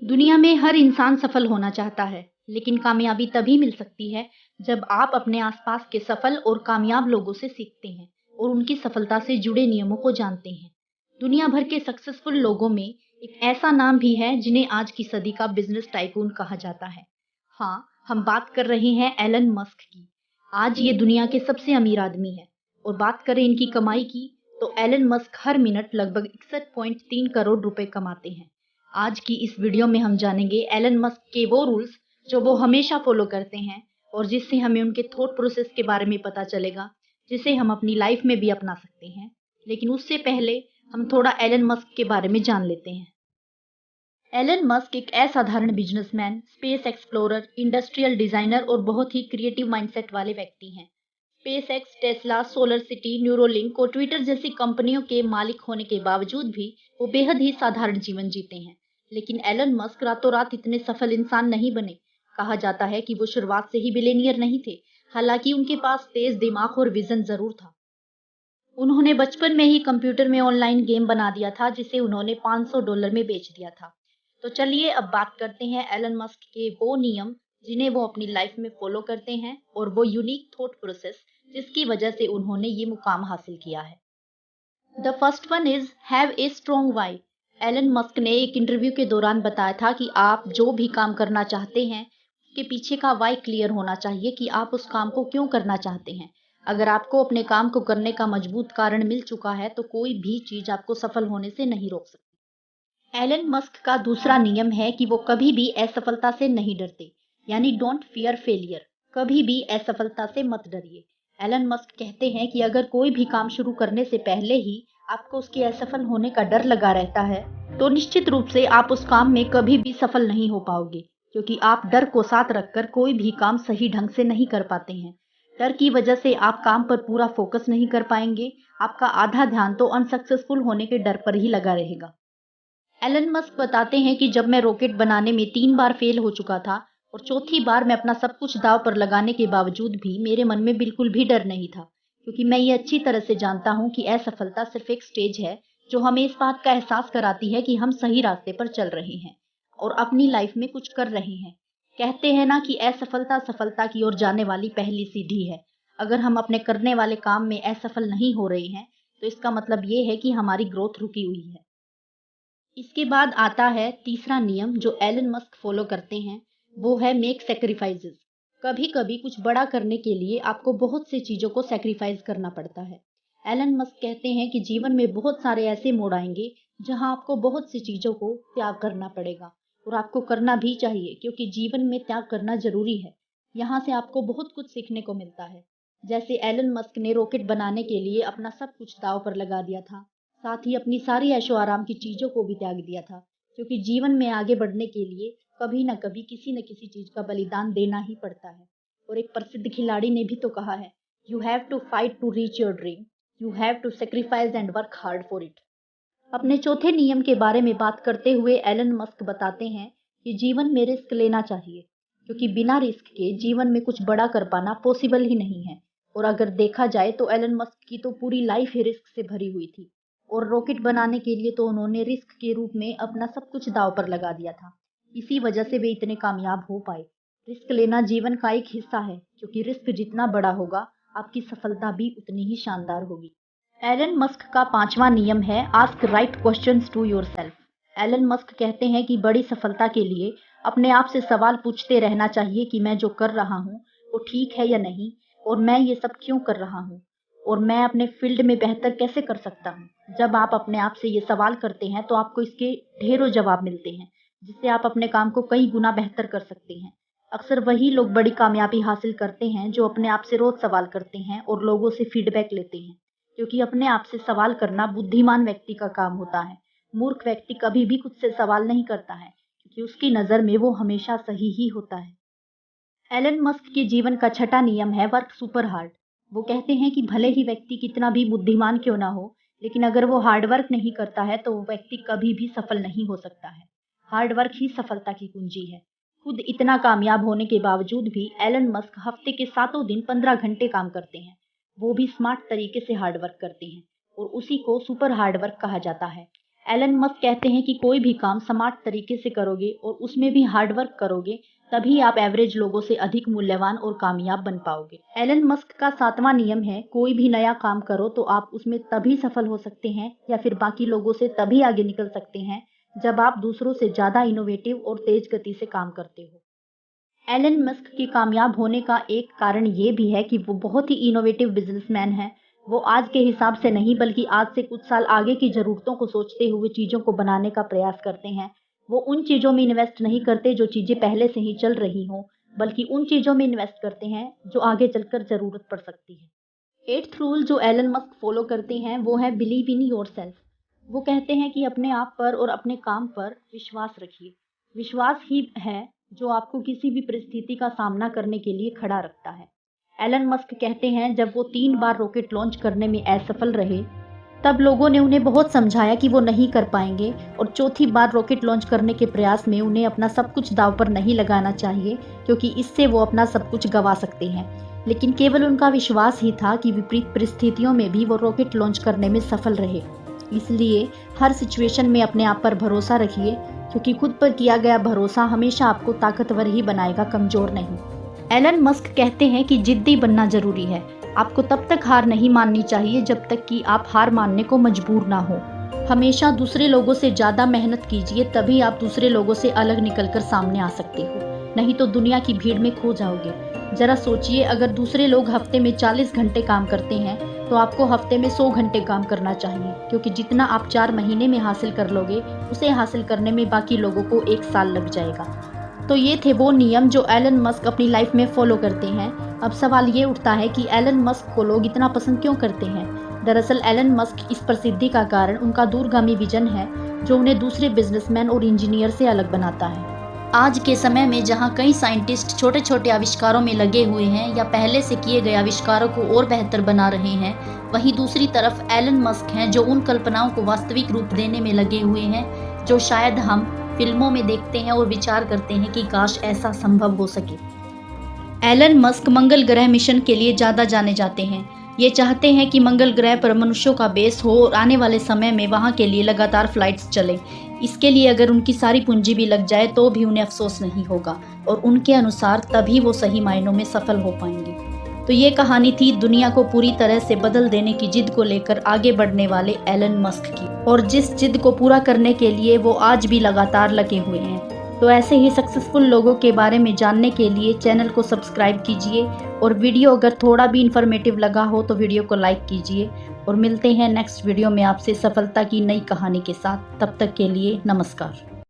दुनिया में हर इंसान सफल होना चाहता है, लेकिन कामयाबी तभी मिल सकती है जब आप अपने आसपास के सफल और कामयाब लोगों से सीखते हैं और उनकी सफलता से जुड़े नियमों को जानते हैं। दुनिया भर के सक्सेसफुल लोगों में एक ऐसा नाम भी है जिन्हें आज की सदी का बिजनेस टाइकून कहा जाता है। हाँ, हम बात कर रहे हैं एलन मस्क की। आज ये दुनिया के सबसे अमीर आदमी है और बात करें इनकी कमाई की, तो एलन मस्क हर मिनट लगभग 61.3 करोड़ रुपए कमाते हैं। आज की इस वीडियो में हम जानेंगे एलन मस्क के वो रूल्स जो वो हमेशा फॉलो करते हैं और जिससे हमें उनके थॉट प्रोसेस के बारे में पता चलेगा, जिसे हम अपनी लाइफ में भी अपना सकते हैं। लेकिन उससे पहले हम थोड़ा एलन मस्क के बारे में जान लेते हैं। एलन मस्क एक असाधारण businessman, space explorer, industrial designer और बहुत ही क्रिएटिव माइंडसेट वाले व्यक्ति हैं। SpaceX, Tesla, solar city, Neuralink और ट्विटर जैसी कंपनियों के मालिक होने के बावजूद भी वो बेहद ही साधारण जीवन जीते हैं। लेकिन एलन मस्क रातों रात इतने सफल इंसान नहीं बने। कहा जाता है कि वो शुरुआत से ही बिलियनियर नहीं थे, हालांकि उनके पास तेज दिमाग और विजन जरूर था। उन्होंने बचपन में ही कंप्यूटर में ऑनलाइन गेम बना दिया था, जिसे उन्होंने $500 में बेच दिया था। तो चलिए अब बात करते हैं एलन मस्क के वो नियम जिन्हें वो अपनी लाइफ में फॉलो करते हैं और वो यूनिक थॉट प्रोसेस जिसकी वजह से उन्होंने ये मुकाम हासिल किया है। The first one is have a strong why. Elon Musk ने एक इंटरव्यू के दौरान बताया था कि आप जो भी काम करना चाहते हैं उसके पीछे का वाई क्लियर होना चाहिए कि आप उस काम को क्यों करना चाहते हैं। अगर आपको अपने काम को करने का मजबूत कारण मिल चुका है तो कोई भी चीज आपको सफल होने से नहीं रोक सकती। एलन मस्क का दूसरा नियम है कि वो कभी भी असफलता से नहीं डरते, यानी डोंट फियर फेलियर। कभी भी असफलता से मत डरिए। एलन मस्क कहते हैं कि अगर कोई भी काम शुरू करने से पहले ही आपको उसके असफल होने का डर लगा रहता है, तो निश्चित रूप से आप उस काम में कभी भी सफल नहीं हो पाओगे, क्योंकि आप डर को साथ रखकर कोई भी काम सही ढंग से नहीं कर पाते हैं। डर की वजह से आप काम पर पूरा फोकस नहीं कर पाएंगे। आपका आधा ध्यान तो अनसक्सेसफुल होने के डर पर ही लगा रहेगा। एलन मस्क बताते हैं कि जब मैं रॉकेट बनाने में 3 बार फेल हो चुका था और चौथी बार मैं अपना सब कुछ दांव पर लगाने के बावजूद भी मेरे मन में बिल्कुल भी डर नहीं था, क्योंकि मैं ये अच्छी तरह से जानता हूं कि असफलता सिर्फ एक स्टेज है जो हमें इस बात का एहसास कराती है कि हम सही रास्ते पर चल रहे हैं और अपनी लाइफ में कुछ कर रहे हैं। कहते हैं ना कि असफलता सफलता की ओर जाने वाली पहली सीढ़ी है। अगर हम अपने करने वाले काम में असफल नहीं हो रहे हैं, तो इसका मतलब ये है कि हमारी ग्रोथ रुकी हुई है। इसके बाद आता है तीसरा नियम जो एलन मस्क फॉलो करते हैं, वो है मेक सेक्रीफाइसेस। कभी कभी कुछ बड़ा करने के लिए आपको बहुत सी चीजों को सेक्रीफाइस करना पड़ता है। एलन मस्क कहते हैं कि जीवन में बहुत सारे ऐसे मोड़ आएंगे जहां आपको बहुत सी चीजों को त्याग करना पड़ेगा, और आपको करना भी चाहिए, क्योंकि जीवन में त्याग करना जरूरी है। यहाँ से आपको बहुत कुछ सीखने को मिलता है। जैसे एलन मस्क ने रॉकेट बनाने के लिए अपना सब कुछ दांव पर लगा दिया था, साथ ही अपनी सारी ऐशो आराम की चीजों को भी त्याग दिया था, क्योंकि जीवन में आगे बढ़ने के लिए कभी न कभी किसी न किसी चीज का बलिदान देना ही पड़ता है। और एक प्रसिद्ध खिलाड़ी ने भी तो कहा है, you have to fight to reach your dream, you have to sacrifice and work hard for it. अपने चौथे नियम के बारे में बात करते हुए एलन मस्क बताते हैं कि जीवन में रिस्क लेना चाहिए, क्योंकि बिना रिस्क के जीवन में कुछ बड़ा कर पाना पॉसिबल ही नहीं है। और अगर देखा जाए तो एलन मस्क की तो पूरी लाइफ ही रिस्क से भरी हुई थी, और रॉकेट बनाने के लिए तो उन्होंने रिस्क के रूप में अपना सब कुछ दांव पर लगा दिया था। इसी वजह से वे इतने कामयाब हो पाए। रिस्क लेना जीवन का एक हिस्सा है, क्योंकि रिस्क जितना बड़ा होगा आपकी सफलता भी उतनी ही शानदार होगी। एलन मस्क का पांचवा नियम है ask right questions to yourself. Elon Musk कहते हैं कि बड़ी सफलता के लिए अपने आप से सवाल पूछते रहना चाहिए कि मैं जो कर रहा हूँ वो ठीक है या नहीं, और मैं ये सब क्यों कर रहा हूँ, और मैं अपने फील्ड में बेहतर कैसे कर सकता हूँ। जब आप अपने आप से ये सवाल करते हैं तो आपको इसके ढेरों जवाब मिलते हैं, जिससे आप अपने काम को कई गुना बेहतर कर सकते हैं। अक्सर वही लोग बड़ी कामयाबी हासिल करते हैं जो अपने आप से रोज सवाल करते हैं और लोगों से फीडबैक लेते हैं, क्योंकि अपने आप से सवाल करना बुद्धिमान व्यक्ति का काम होता है। मूर्ख व्यक्ति कभी भी खुद से सवाल नहीं करता है, क्योंकि उसकी नजर में वो हमेशा सही ही होता है। एलन मस्क के जीवन का छठा नियम है वर्क सुपर हार्ड। वो कहते हैं कि भले ही व्यक्ति कितना भी बुद्धिमान क्यों ना हो, लेकिन अगर वो हार्ड वर्क नहीं करता है तो वो व्यक्ति कभी भी सफल नहीं हो सकता है। हार्ड वर्क ही सफलता की कुंजी है। खुद इतना कामयाब होने के बावजूद भी एलन मस्क हफ्ते के 7 दिन 15 घंटे काम करते हैं। वो भी स्मार्ट तरीके से हार्ड वर्क करते हैं, और उसी को सुपर हार्ड वर्क कहा जाता है। एलन मस्क कहते हैं कि कोई भी काम स्मार्ट तरीके से करोगे और उसमें भी हार्ड वर्क करोगे तभी आप एवरेज लोगों से अधिक मूल्यवान और कामयाब बन पाओगे। एलन मस्क का 7वां नियम है, कोई भी नया काम करो तो आप उसमें तभी सफल हो सकते हैं या फिर बाकी लोगों से तभी आगे निकल सकते हैं जब आप दूसरों से ज़्यादा इनोवेटिव और तेज गति से काम करते हो। एलन मस्क के कामयाब होने का एक कारण ये भी है कि वो बहुत ही इनोवेटिव बिजनेसमैन हैं। वो आज के हिसाब से नहीं बल्कि आज से कुछ साल आगे की ज़रूरतों को सोचते हुए चीज़ों को बनाने का प्रयास करते हैं। वो उन चीज़ों में इन्वेस्ट नहीं करते जो चीज़ें पहले से ही चल रही हों, बल्कि उन चीज़ों में इन्वेस्ट करते हैं जो आगे चलकर ज़रूरत पड़ सकती है। 8th रूल जो एलन मस्क फॉलो करते हैं वो है बिलीव इन योरसेल्फ। वो कहते हैं कि अपने आप पर और अपने काम पर विश्वास रखिए। विश्वास ही है जो आपको किसी भी परिस्थिति का सामना करने के लिए खड़ा रखता है। एलन मस्क कहते हैं जब वो 3 बार रॉकेट लॉन्च करने में असफल रहे तब लोगों ने उन्हें बहुत समझाया कि वो नहीं कर पाएंगे और चौथी बार रॉकेट लॉन्च करने के प्रयास में उन्हें अपना सब कुछ दांव पर नहीं लगाना चाहिए क्योंकि इससे वो अपना सब कुछ गंवा सकते हैं। लेकिन केवल उनका विश्वास ही था कि विपरीत परिस्थितियों में भी वो रॉकेट लॉन्च करने में सफल रहे। इसलिए हर सिचुएशन में अपने आप पर भरोसा रखिए क्योंकि खुद पर किया गया भरोसा हमेशा आपको ताकतवर ही बनाएगा, कमजोर नहीं। एलन मस्क कहते हैं कि जिद्दी बनना जरूरी है। आपको तब तक हार नहीं माननी चाहिए जब तक कि आप हार मानने को मजबूर ना हो। हमेशा दूसरे लोगों से ज़्यादा मेहनत कीजिए, तभी आप दूसरे लोगों से अलग निकलकर सामने आ सकते हो, नहीं तो दुनिया की भीड़ में खो जाओगे। जरा सोचिए, अगर दूसरे लोग हफ्ते में 40 घंटे काम करते हैं तो आपको हफ्ते में 100 घंटे काम करना चाहिए, क्योंकि जितना आप 4 महीने में हासिल कर लोगे उसे हासिल करने में बाकी लोगों को 1 साल लग जाएगा। तो ये थे वो नियम जो एलन मस्क अपनी लाइफ में फॉलो करते हैं। अब सवाल ये उठता है कि एलन मस्क को लोग इतना पसंद क्यों करते हैं। दरअसल एलन मस्क इस प्रसिद्धि का कारण उनका दूरगामी विजन है जो उन्हें दूसरे बिजनेसमैन और इंजीनियर से अलग बनाता है। आज के समय में जहां कई साइंटिस्ट छोटे छोटे आविष्कारों में लगे हुए हैं या पहले से किए गए आविष्कारों को और बेहतर बना रहे हैं, वहीं दूसरी तरफ एलन मस्क हैं जो उन कल्पनाओं को वास्तविक रूप देने में लगे हुए हैं जो शायद हम फिल्मों में देखते हैं और विचार करते हैं कि काश ऐसा संभव हो सके। एलन मस्क मंगल ग्रह मिशन के लिए ज़्यादा जाने जाते हैं। ये चाहते हैं कि मंगल ग्रह पर मनुष्यों का बेस हो और आने वाले समय में वहाँ के लिए लगातार फ्लाइट्स चलें। इसके लिए अगर उनकी सारी पूंजी भी लग जाए तो भी उन्हें अफसोस नहीं होगा और उनके अनुसार तभी वो सही मायनों में सफल हो पाएंगे। तो ये कहानी थी दुनिया को पूरी तरह से बदल देने की जिद को लेकर आगे बढ़ने वाले एलन मस्क की, और जिस जिद को पूरा करने के लिए वो आज भी लगातार लगे हुए हैं। तो ऐसे ही सक्सेसफुल लोगों के बारे में जानने के लिए चैनल को सब्सक्राइब कीजिए, और वीडियो अगर थोड़ा भी इन्फॉर्मेटिव लगा हो तो वीडियो को लाइक कीजिए। और मिलते हैं नेक्स्ट वीडियो में आपसे सफलता की नई कहानी के साथ। तब तक के लिए नमस्कार।